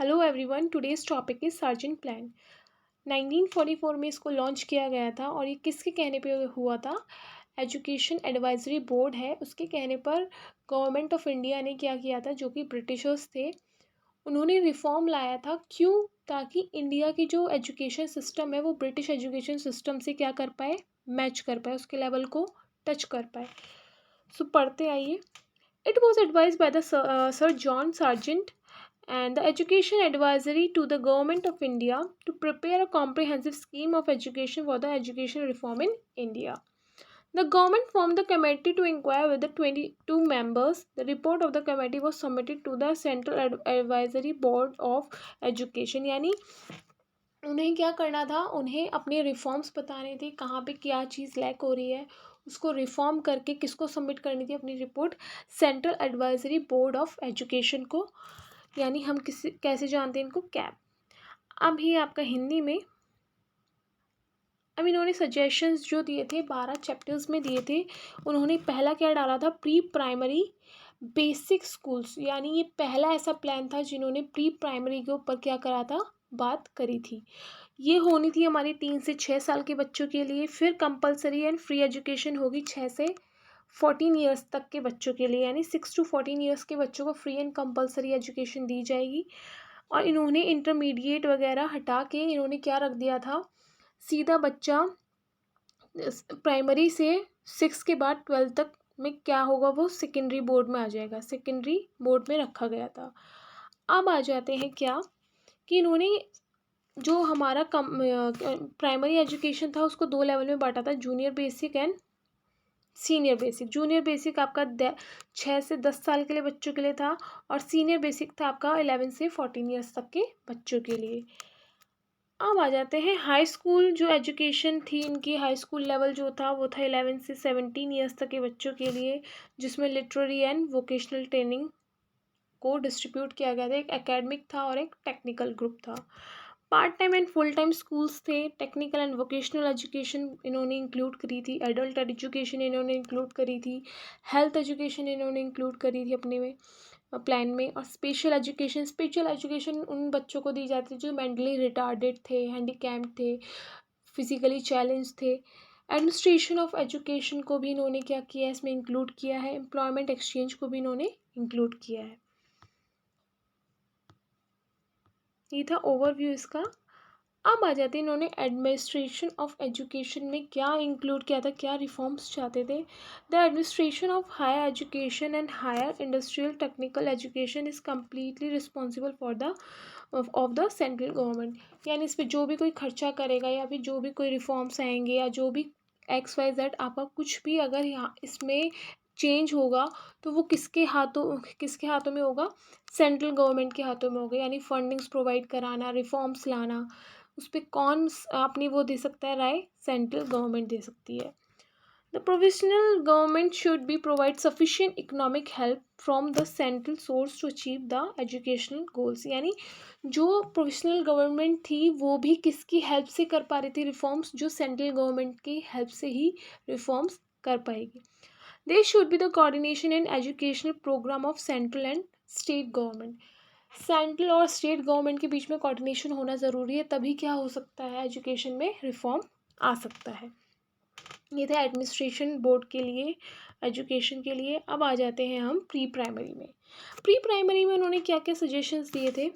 Hello everyone, today's topic is sergeant plan. 1944 में इसको launch किया गया था और ये किसके कहने पे हुआ था? एजुकेशन एडवाइजरी बोर्ड है, उसके कहने पर गवर्नमेंट ऑफ इंडिया ने क्या किया था, जो कि ब्रिटिशर्स थे, उन्होंने रिफॉर्म लाया था। क्यों? ताकि इंडिया की जो एजुकेशन सिस्टम है वो ब्रिटिश एजुकेशन सिस्टम से क्या कर पाए, मैच कर पाए, उसके लेवल को टच कर पाए। सो पढ़ते आइए। It was advise by the sir John sergeant and the Education Advisory to the Government of India to prepare a comprehensive scheme of education for the education reform in India. The government formed the committee to inquire with the 22 members. The report of the committee was submitted to the Central Advisory Board of Education. यानी उन्हें क्या करना था, उन्हें अपने reforms बताने थे, कहाँ पे क्या चीज़ लैक हो रही है, उसको रिफॉर्म करके किसको सबमिट करनी थी अपनी report? Central advisory board of education को, यानी हम कैसे जानते हैं इनको? कैब। अब ही आपका हिंदी में, अब इन्होंने सजेशंस जो दिए थे 12 चैप्टर्स में दिए थे। उन्होंने पहला क्या डाला था? प्री प्राइमरी बेसिक स्कूल्स, यानी ये पहला ऐसा प्लान था जिन्होंने प्री प्राइमरी के ऊपर क्या करा था, बात करी थी। ये होनी थी हमारी 3 से 6 साल के बच्चों के लिए। फिर कंपलसरी एंड फ्री एजुकेशन होगी 6 से 14 ईयर्स तक के बच्चों के लिए, यानी 6 to 14 ईयर्स के बच्चों को फ्री एंड कंपलसरी एजुकेशन दी जाएगी। और इन्होंने इंटरमीडिएट वगैरह हटा के इन्होंने क्या रख दिया था, सीधा बच्चा प्राइमरी से 6 के बाद 12 तक में क्या होगा, वो सेकेंडरी बोर्ड में आ जाएगा, सेकेंडरी बोर्ड में रखा गया था। अब आ जाते हैं क्या कि इन्होंने जो हमारा प्राइमरी एजुकेशन था उसको 2 लेवल में बांटा था, junior basic and senior basic. Junior basic आपका 6 से 10 साल के लिए बच्चों के लिए था और सीनियर बेसिक था आपका 11 से 14 ईयर्स तक के बच्चों के लिए। अब आ जाते हैं हाई स्कूल जो एजुकेशन थी इनकी, हाई स्कूल लेवल जो था वो था 11 से 17 ईयर्स तक के बच्चों के लिए, जिसमें लिटरेरी एंड वोकेशनल ट्रेनिंग को डिस्ट्रीब्यूट किया गया था। एक एकेडमिक था और एक टेक्निकल ग्रुप था। Part time and full time schools थे। टेक्निकल एंड वोकेशनल एजुकेशन इन्होंने इंक्लूड करी थी, एडल्ट एजुकेशन इन्होंने इंक्लूड करी थी, हेल्थ एजुकेशन इन्होंने इंक्लूड करी थी अपने में प्लान में। और स्पेशल एजुकेशन उन बच्चों को दी जाती थी जो मेंटली रिटार्डेड थे, हैंडीकैप्ड थे, फिजिकली चैलेंज थे। एडमिनिस्ट्रेशन ऑफ एजुकेशन को भी इन्होंने क्या किया है, इसमें इंक्लूड किया है। एम्प्लॉयमेंट एक्सचेंज को भी इन्होंने इंक्लूड किया है। ये था ओवरव्यू इसका। अब आ जाते हैं इन्होंने एडमिनिस्ट्रेशन ऑफ एजुकेशन में क्या इंक्लूड किया था, क्या रिफॉर्म्स चाहते थे। The administration of higher education and higher industrial technical education is completely responsible for the of the central government. यानी इस पर जो भी कोई खर्चा करेगा या फिर जो भी कोई रिफॉर्म्स आएंगे या जो भी XYZ आपका कुछ भी अगर यहाँ इसमें चेंज होगा तो वो किसके हाथों में होगा? सेंट्रल गवर्नमेंट के हाथों में होगा। यानी फंडिंग्स प्रोवाइड कराना, रिफॉर्म्स लाना, उस पर कौन अपनी वो दे सकता है राय? सेंट्रल गवर्नमेंट दे सकती है। The provisional government should be provide sufficient economic help from the central source to achieve the educational goals. यानी जो प्रोविजनल गवर्नमेंट थी वो भी किसकी हेल्प से कर पा रही थी रिफॉर्म्स? जो सेंट्रल गवर्नमेंट की हेल्प से ही रिफॉर्म्स कर पाएगी। There should be the coordination in educational program of central and state government. Central और स्टेट गवर्नमेंट के बीच में कोऑर्डिनेशन होना ज़रूरी है, तभी क्या हो सकता है, एजुकेशन में रिफॉर्म आ सकता है। ये था एडमिनिस्ट्रेशन बोर्ड के लिए, एजुकेशन के लिए। अब आ जाते हैं हम प्री प्राइमरी में। प्री प्राइमरी में उन्होंने क्या क्या सजेशंस दिए थे?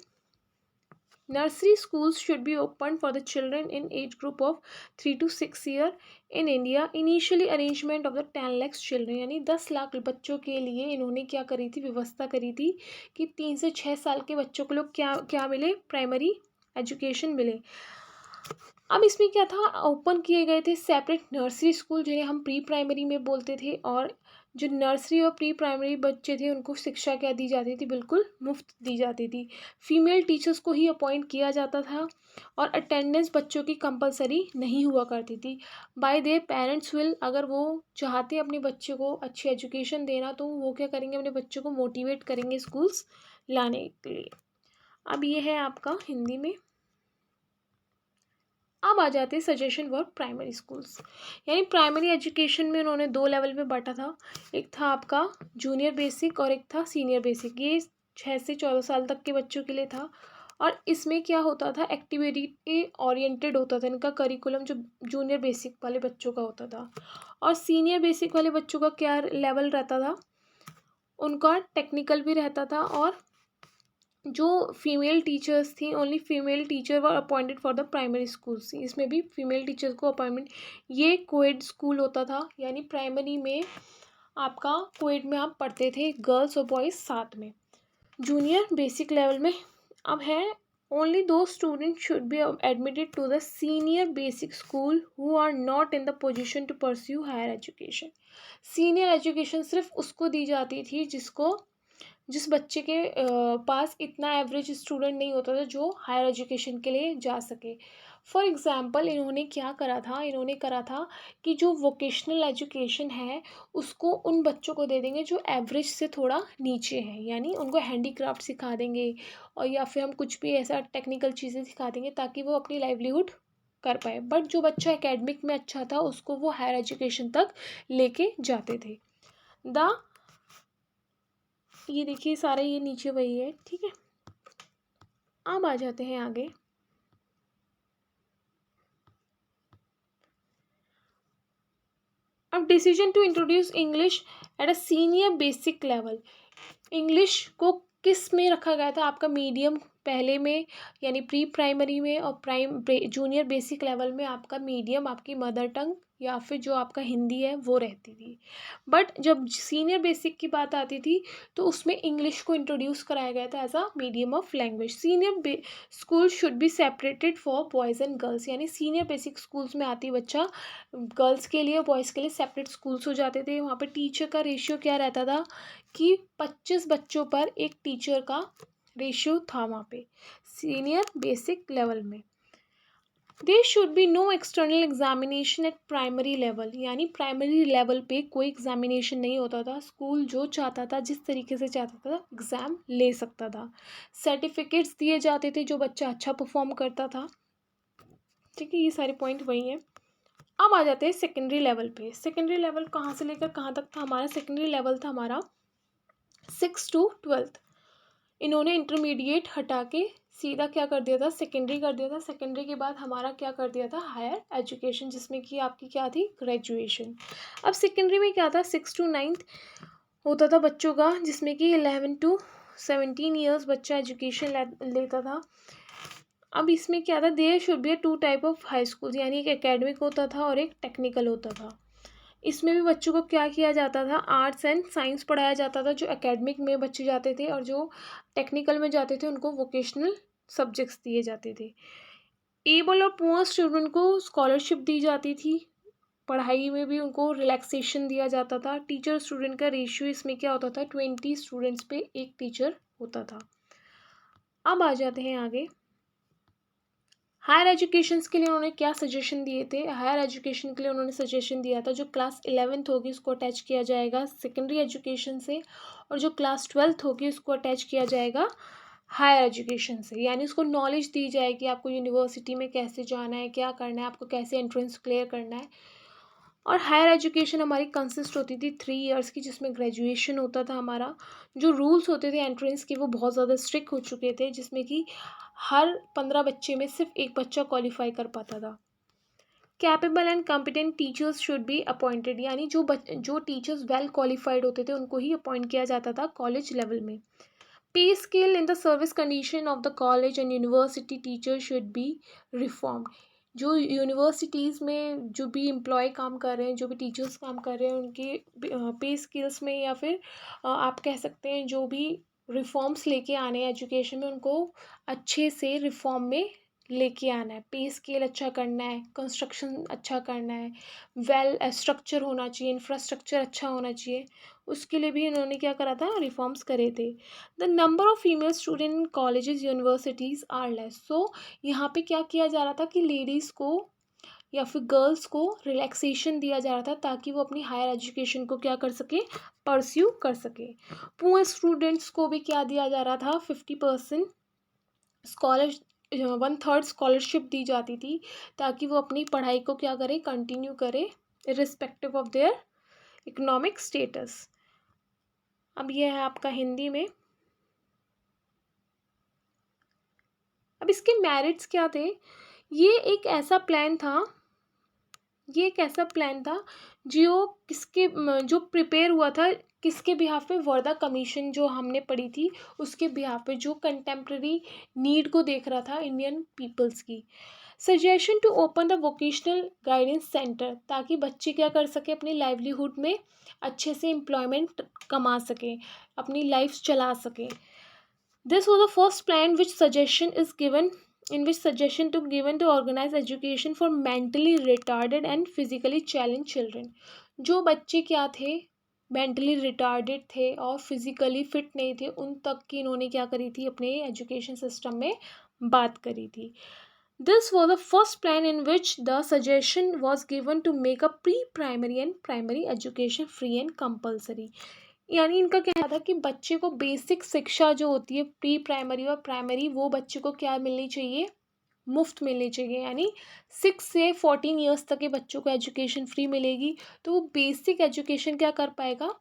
Nursery schools should be opened for the children in age group of 3 to 6 year in India. Initially arrangement of the 10 lakhs children, यानी 10 लाख बच्चों के लिए इन्होंने क्या करी थी, व्यवस्था करी थी कि 3 से 6 साल के बच्चों को लोग क्या मिले, प्राइमरी एजुकेशन मिले। अब इसमें क्या था, ओपन किए गए थे सेपरेट नर्सरी स्कूल जिन्हें हम प्री प्राइमरी में बोलते थे, और जो नर्सरी और प्री प्राइमरी बच्चे थे उनको शिक्षा क्या दी जाती थी, बिल्कुल मुफ्त दी जाती थी। फीमेल टीचर्स को ही अपॉइंट किया जाता था और अटेंडेंस बच्चों की कंपलसरी नहीं हुआ करती थी। बाय देयर पेरेंट्स विल, अगर वो चाहते हैं अपने बच्चे को अच्छी एजुकेशन देना तो वो क्या करेंगे, अपने बच्चों को मोटिवेट करेंगे स्कूल्स लाने के लिए। अब ये है आपका हिंदी में। अब आ जाते हैं सजेशन फॉर प्राइमरी स्कूल्स। यानी प्राइमरी एजुकेशन में उन्होंने 2 लेवल में बांटा था, एक था आपका जूनियर बेसिक और एक था सीनियर बेसिक। ये 6 से 14 साल तक के बच्चों के लिए था और इसमें क्या होता था, एक्टिविटी ओरिएंटेड होता था इनका करिकुलम, जो जूनियर बेसिक वाले बच्चों का होता था। और सीनियर बेसिक वाले बच्चों का क्या लेवल रहता था, उनका टेक्निकल भी रहता था। और जो फीमेल टीचर्स थी, only female teacher were appointed for the primary schools, इसमें भी फीमेल टीचर्स को अपॉइंटमेंट। ये कोएड स्कूल होता था, यानी प्राइमरी में आपका कोएड में आप पढ़ते थे, गर्ल्स और बॉयज़ साथ में। जूनियर बेसिक लेवल में अब है, only those student should be admitted to the senior basic school who are not in the position to pursue higher education. Senior education सिर्फ उसको दी जाती थी जिस बच्चे के पास इतना एवरेज स्टूडेंट नहीं होता था जो हायर एजुकेशन के लिए जा सके। फॉर एग्ज़ाम्पल इन्होंने क्या करा था, इन्होंने करा था कि जो वोकेशनल एजुकेशन है उसको उन बच्चों को दे देंगे जो एवरेज से थोड़ा नीचे हैं, यानी उनको हैंडीक्राफ्ट सिखा देंगे और या फिर हम कुछ भी ऐसा टेक्निकल चीज़ें सिखा देंगे ताकि वो अपनी लाइवलीहुड कर पाए। बट जो बच्चा एकेडमिक में अच्छा था उसको वो हायर एजुकेशन तक लेके जाते थे। ये देखिए सारे ये नीचे वही है, ठीक है। अब आ जाते हैं आगे। अब decision to introduce English at a senior basic level. English को किस में रखा गया था, आपका मीडियम पहले में यानी प्री प्राइमरी में, और जूनियर बेसिक लेवल में आपका मीडियम आपकी मदर टंग या फिर जो आपका हिंदी है वो रहती थी। बट जब सीनियर बेसिक की बात आती थी तो उसमें इंग्लिश को इंट्रोड्यूस कराया गया था as a medium of language. Senior school should be separated for boys and girls, यानी सीनियर बेसिक स्कूल्स में आती बच्चा गर्ल्स के लिए और बॉयज़ के लिए सेपरेट स्कूल्स हो जाते थे। वहाँ पे टीचर का रेशियो क्या रहता था कि 25 बच्चों पर एक टीचर का रेशियो था वहाँ पे सीनियर बेसिक लेवल में। There should be no external examination at primary level, यानी प्राइमरी लेवल पे कोई एग्जामिनेशन नहीं होता था। स्कूल जो चाहता था, जिस तरीके से चाहता था, एग्ज़ाम ले सकता था। सर्टिफिकेट्स दिए जाते थे जो बच्चा अच्छा परफॉर्म करता था, ठीक है। ये सारे पॉइंट वही हैं। अब आ जाते हैं सेकेंडरी लेवल पे। सेकेंडरी लेवल कहाँ से लेकर कहाँ तक था हमारा? सेकेंडरी लेवल था हमारा 6 to 12। इन्होंने इंटरमीडिएट हटा के सीधा क्या कर दिया था, सेकेंडरी कर दिया था। सेकेंडरी के बाद हमारा क्या कर दिया था, हायर एजुकेशन, जिसमें कि आपकी क्या थी, ग्रेजुएशन। अब सेकेंडरी में क्या था, 6 to 9 होता था बच्चों का, जिसमें कि 11 to 17 ईयर्स बच्चा एजुकेशन लेता था। अब इसमें क्या था, there should be 2 type of high school, यानी एक एकेडमिक होता था और एक टेक्निकल होता था। इसमें भी बच्चों को क्या किया जाता था, आर्ट्स एंड साइंस पढ़ाया जाता था। जो एकेडमिक में बच्चे जाते थे और जो टेक्निकल में जाते थे उनको वोकेशनल सब्जेक्ट्स दिए जाते थे। एबल और पुअर स्टूडेंट को स्कॉलरशिप दी जाती थी, पढ़ाई में भी उनको रिलैक्सेशन दिया जाता था। टीचर स्टूडेंट का रेशियो इसमें क्या होता था, 20 स्टूडेंट्स पे एक टीचर होता था। अब आ जाते हैं आगे। हायर एजुकेशंस के लिए उन्होंने क्या सजेशन दिए थे? हायर एजुकेशन के लिए उन्होंने सजेशन दिया था जो क्लास 11th होगी उसको अटैच किया जाएगा सेकेंडरी एजुकेशन से, और जो क्लास 12th होगी उसको अटैच किया जाएगा हायर एजुकेशन से। यानी उसको नॉलेज दी जाएगी आपको यूनिवर्सिटी में कैसे जाना है, क्या करना है, आपको कैसे एंट्रेंस क्लियर करना है। और हायर एजुकेशन हमारी कंसिस्ट होती थी 3 इयर्स की, जिसमें ग्रेजुएशन होता था हमारा। जो रूल्स होते थे एंट्रेंस के वो बहुत ज़्यादा स्ट्रिक्ट हो चुके थे, जिसमें कि हर 15 बच्चे में सिर्फ एक बच्चा क्वालिफाई कर पाता था। Capable and competent teachers should be appointed, यानी जो टीचर्स वेल क्वालिफाइड होते थे उनको ही अपॉइंट किया जाता था कॉलेज लेवल में। पे scale in the service condition of the college and university teacher should be reformed. जो यूनिवर्सिटीज़ में जो भी एम्प्लॉय काम कर रहे हैं, जो भी टीचर्स काम कर रहे हैं, उनके पे स्केल्स में या फिर आप कह सकते हैं जो भी रिफॉर्म्स लेके आने हैं एजुकेशन में, उनको अच्छे से रिफॉर्म में लेके आना है। पे स्केल अच्छा करना है, कंस्ट्रक्शन अच्छा करना है, वेल स्ट्रक्चर होना चाहिए, इंफ्रास्ट्रक्चर अच्छा होना चाहिए। उसके लिए भी इन्होंने क्या करा था, रिफॉर्म्स करे थे। The number of female student in colleges universities are less. So यहाँ पे क्या किया जा रहा था कि लेडीज़ को या फिर गर्ल्स को रिलैक्सेशन दिया जा रहा था ताकि वो अपनी हायर एजुकेशन को क्या कर सके, परस्यू कर सके। पुअर स्टूडेंट्स को भी क्या दिया जा रहा था, 50% स्कॉलर 1/3 स्कॉलरशिप दी जाती थी ताकि वो अपनी पढ़ाई को क्या करे, कंटिन्यू करे irrespective of their economic status. अब ये है आपका हिंदी में। अब इसके मेरिट्स क्या थे? ये एक ऐसा प्लान था ये एक ऐसा प्लान था जो प्रिपेयर हुआ था किसके बिहाफ पे? वर्धा कमीशन जो हमने पढ़ी थी उसके बिहाफ पे, जो कंटेम्प्रेरी नीड को देख रहा था इंडियन पीपल्स की। Suggestion to open the vocational guidance centre, ताकि बच्चे क्या कर सके, अपनी लाइवलीहुड में अच्छे से एम्प्लॉयमेंट कमा सके, अपनी लाइफ चला सके। This was the first plan which suggestion to given to organize education for mentally retarded and physically challenged children. जो बच्चे क्या थे, मेंटली रिटार्डेड थे और फिजिकली फिट नहीं थे, उन तक की इन्होंने क्या करी थी, अपने एजुकेशन सिस्टम में बात करी थी। This was the first plan in which the suggestion was given to make a pre-primary and primary education free and compulsory. यानी इनका कहना था कि बच्चे को बेसिक शिक्षा जो होती है प्री प्राइमरी और प्राइमरी, वो बच्चे को क्या मिलनी चाहिए, मुफ्त मिलनी चाहिए। यानी 6 से 14 ईयर्स तक के बच्चों को एजुकेशन फ्री मिलेगी, तो वो बेसिक एजुकेशन क्या कर पाएगा,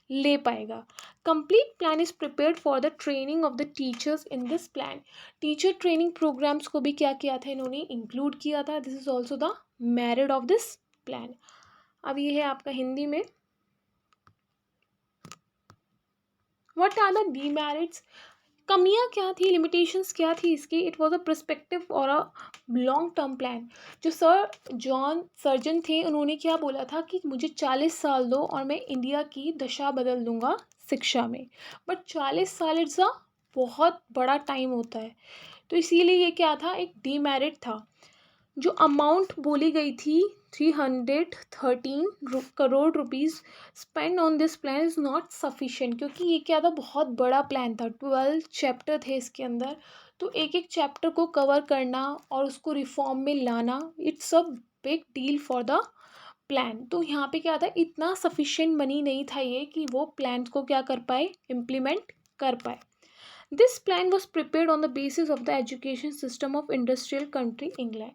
ले पाएगा। Complete plan is prepared for the training of the teachers in this plan. Teacher training programmes को भी क्या किया था, इन्होंने इंक्लूड किया था। This is also the merit of this plan. अब ये है आपका हिंदी में, व्हाट आर द डीमेरिट्स, कमियां क्या थी, लिमिटेशंस क्या थी इसकी। इट वाज अ पर्सपेक्टिव और अ लॉन्ग टर्म प्लान। जो सर जॉन सर्जन थे, उन्होंने क्या बोला था कि मुझे 40 साल दो और मैं इंडिया की दशा बदल दूंगा शिक्षा में। बट 40 साल इट्स अ बहुत बड़ा टाइम होता है, तो इसीलिए ये क्या था, एक डीमेरिट था। जो अमाउंट बोली गई थी 313 crore rupees spend on this plan is not sufficient, क्योंकि ये क्या था, बहुत बड़ा प्लान था। 12 चैप्टर थे इसके अंदर, तो एक एक चैप्टर को कवर करना और उसको रिफॉर्म में लाना, it's a big deal for the plan. तो यहाँ पे क्या था, इतना सफिशिएंट मनी नहीं था ये कि वो प्लान को क्या कर पाए, इम्प्लीमेंट कर पाए। This plan was prepared on the basis of the education system of industrial country England.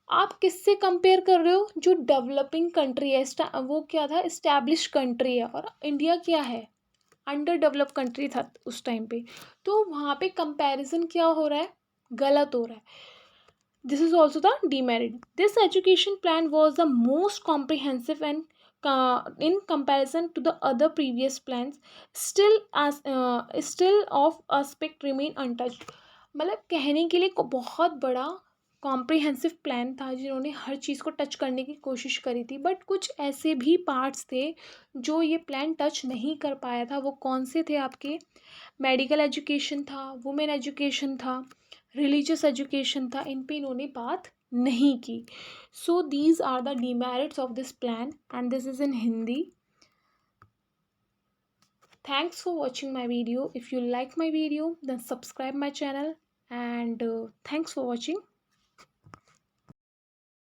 आप किससे कंपेयर कर रहे हो, जो डेवलपिंग कंट्री है, वो क्या था, इस्टेब्लिश कंट्री है, और इंडिया क्या है, अंडर डेवलप कंट्री था उस टाइम पे। तो वहाँ पे कंपैरिजन क्या हो रहा है, गलत हो रहा है। This is also the demerit. This education plan was the most comprehensive and in comparison to the other previous plans, still of aspect remain untouched। मतलब कहने के लिए बहुत बड़ा कॉम्प्रिहेंसिव प्लान था, जिन्होंने हर चीज़ को टच करने की कोशिश करी थी, बट कुछ ऐसे भी पार्ट्स थे जो ये प्लान टच नहीं कर पाया था। वो कौन से थे आपके, मेडिकल एजुकेशन था, वुमेन एजुकेशन था, रिलीजियस एजुकेशन था, इन पे इन्होंने बात नहीं की। So these are the demerits of this plan and this is in Hindi. Thanks for watching my video. If you like my video, then subscribe my channel, and thanks for watching.